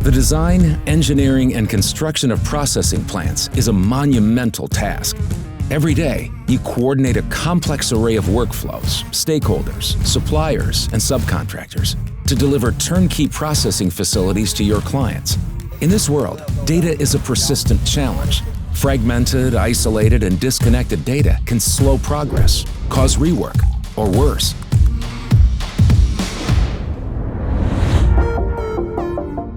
The design, engineering, and construction of processing plants is a monumental task. Every day, you coordinate a complex array of workflows, stakeholders, suppliers, and subcontractors to deliver turnkey processing facilities to your clients. In this world, data is a persistent challenge. Fragmented, isolated, and disconnected data can slow progress, cause rework, or worse.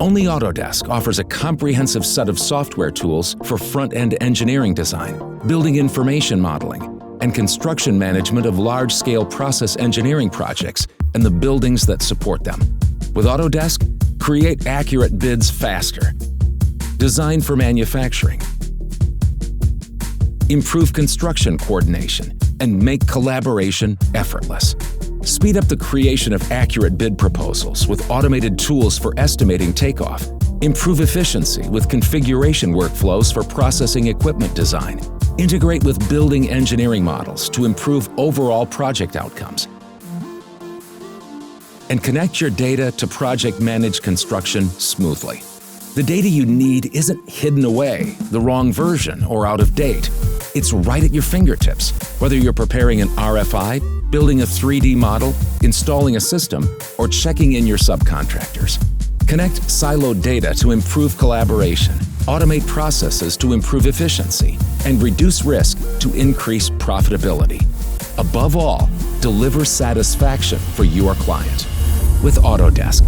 Only Autodesk offers a comprehensive set of software tools for front-end engineering design, building information modeling, and construction management of large-scale process engineering projects and the buildings that support them. With Autodesk, create accurate bids faster. Design for manufacturing. Improve construction coordination and make collaboration effortless. Speed up the creation of accurate bid proposals with automated tools for estimating takeoff. Improve efficiency with configuration workflows for processing equipment design. Integrate with building engineering models to improve overall project outcomes. And connect your data to project-managed construction smoothly. The data you need isn't hidden away, the wrong version, or out of date. It's right at your fingertips, whether you're preparing an RFI, building a 3D model, installing a system, or checking in your subcontractors. Connect siloed data to improve collaboration, automate processes to improve efficiency, and reduce risk to increase profitability. Above all, deliver satisfaction for your client with Autodesk.